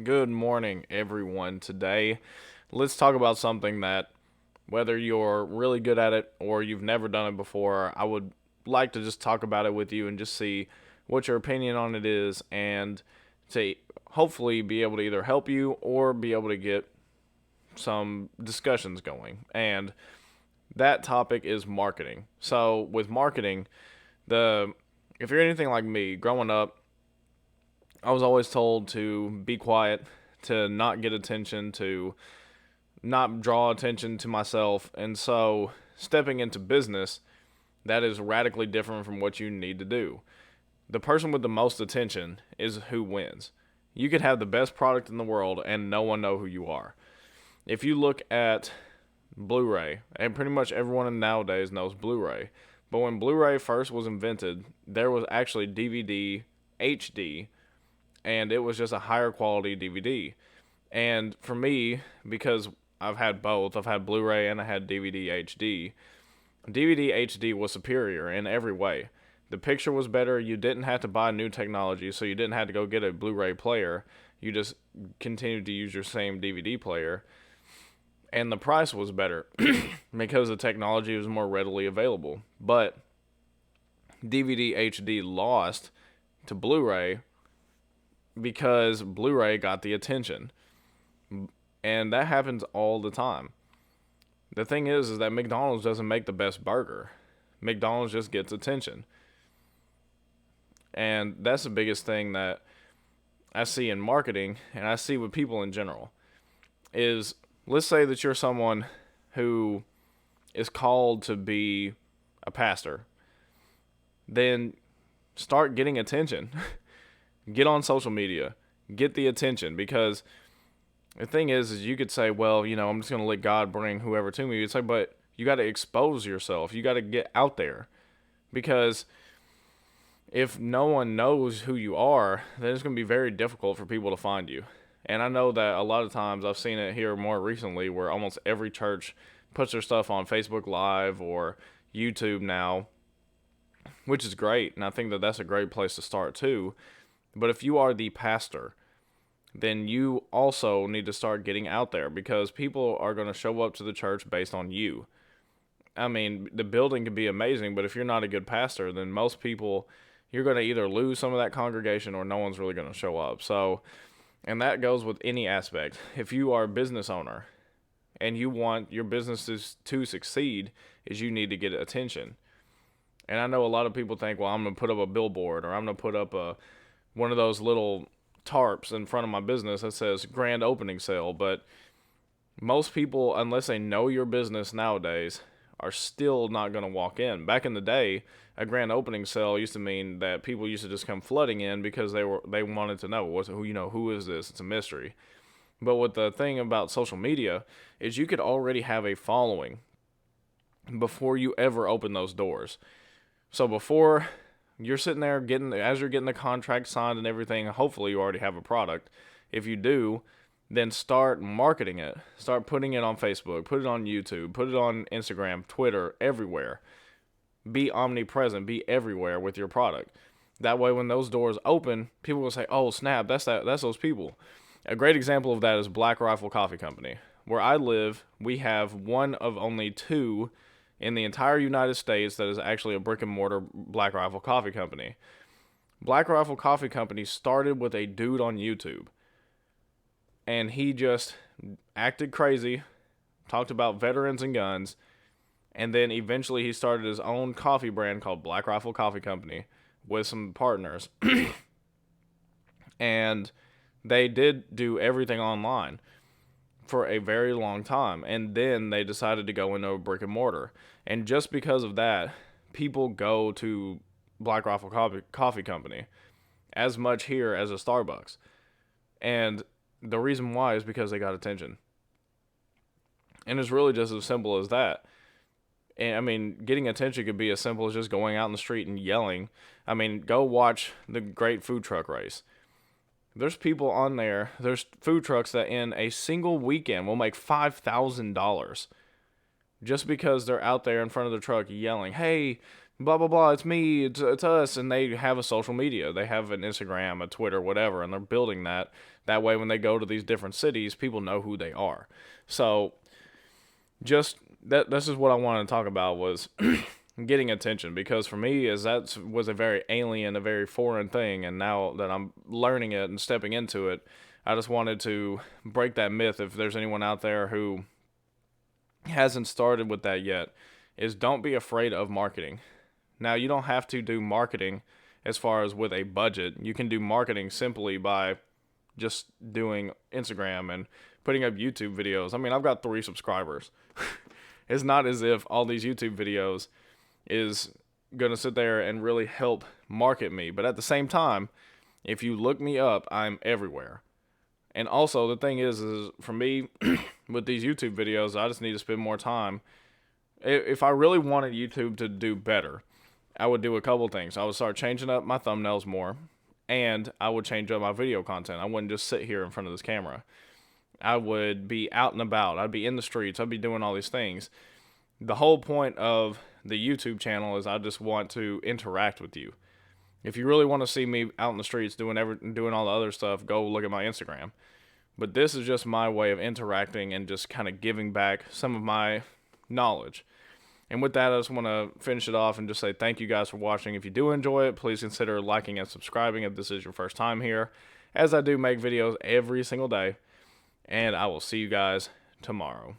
Good morning, everyone. Today, let's talk about something that, whether you're really good at it or you've never done it before, I would like to just talk about it with you and just see what your opinion on it is and to hopefully be able to either help you or be able to get some discussions going. And that topic is marketing. So, with marketing, the if you're anything like me, growing up, I was always told to be quiet, to not get attention, to not draw attention to myself. And so, stepping into business, that is radically different from what you need to do. The person with the most attention is who wins. You could have the best product in the world and no one know who you are. If you look at Blu-ray, and pretty much everyone nowadays knows Blu-ray, but when Blu-ray first was invented, there was actually DVD, HD, and it was just a higher quality DVD. And for me, because I've had both, I've had Blu-ray and I had DVD HD. DVD HD was superior in every way. The picture was better. You didn't have to buy new technology, so you didn't have to go get a Blu-ray player. You just continued to use your same DVD player, and the price was better because the technology was more readily available. But DVD HD lost to Blu-ray because Blu-ray got the attention. And that happens all the time. The thing is that McDonald's doesn't make the best burger. McDonald's just gets attention. And that's the biggest thing that I see in marketing and I see with people in general is, let's say that you're someone who is called to be a pastor. Then start getting attention. Get on social media. Get the attention, because the thing is you could say, well, I'm just going to let God bring whoever to me. It's like, but you got to expose yourself. You got to get out there, because if no one knows who you are, then it's going to be very difficult for people to find you. And I know that a lot of times I've seen it here more recently where almost every church puts their stuff on Facebook Live or YouTube now, which is great. And I think that that's a great place to start too. But if you are the pastor, then you also need to start getting out there, because people are going to show up to the church based on you. I mean, the building can be amazing, but if you're not a good pastor, then most people, you're going to either lose some of that congregation or no one's really going to show up. So, and that goes with any aspect. If you are a business owner and you want your businesses to succeed, is you need to get attention. And I know a lot of people think, well, I'm going to put up a billboard, or I'm going to put up one of those little tarps in front of my business that says grand opening sale. But most people, unless they know your business nowadays, are still not going to walk in. Back in the day, a grand opening sale used to mean that people used to just come flooding in because they wanted to know, who is this? It's a mystery. But what the thing about social media is, you could already have a following before you ever open those doors. So before you're sitting there as you're getting the contract signed and everything, hopefully you already have a product. If you do, then start marketing it. Start putting it on Facebook, put it on YouTube, put it on Instagram, Twitter, everywhere. Be omnipresent, be everywhere with your product. That way when those doors open, people will say, "Oh, snap, that's those people." A great example of that is Black Rifle Coffee Company. Where I live, we have one of only two in the entire United States that is actually a brick and mortar Black Rifle Coffee Company. Black Rifle Coffee Company started with a dude on YouTube, and he just acted crazy, talked about veterans and guns, and then eventually he started his own coffee brand called Black Rifle Coffee Company with some partners. And they did do everything online for a very long time, and then they decided to go into a brick and mortar. And just because of that, people go to Black Rifle Coffee Company as much here as a Starbucks. And the reason why is because they got attention. And it's really just as simple as that. And I mean, getting attention could be as simple as just going out in the street and yelling. I mean, go watch the great food truck race. There's people on there, there's food trucks that in a single weekend will make $5,000 just because they're out there in front of the truck yelling, "Hey, blah, blah, blah, it's me, it's us." And they have a social media. They have an Instagram, a Twitter, whatever, and they're building that That way, when they go to these different cities, people know who they are. So, just this is what I wanted to talk about was getting attention, because for me, as that was a very alien, a very foreign thing, and now that I'm learning it and stepping into it, I just wanted to break that myth. If there's anyone out there who hasn't started with that yet, is don't be afraid of marketing. Now, you don't have to do marketing as far as with a budget. You can do marketing simply by just doing Instagram and putting up YouTube videos. I mean, I've got 3 subscribers. It's not as if all these YouTube videos is going to sit there and really help market me. But at the same time, if you look me up, I'm everywhere. And also, the thing is for me, with these YouTube videos, I just need to spend more time. If I really wanted YouTube to do better, I would do a couple things. I would start changing up my thumbnails more, and I would change up my video content. I wouldn't just sit here in front of this camera. I would be out and about. I'd be in the streets. I'd be doing all these things. The whole point of the YouTube channel is I just want to interact with you. If you really want to see me out in the streets doing all the other stuff, go look at my Instagram. But this is just my way of interacting and just kind of giving back some of my knowledge. And with that, I just want to finish it off and just say thank you guys for watching. If you do enjoy it, please consider liking and subscribing if this is your first time here, as I do make videos every single day. And I will see you guys tomorrow.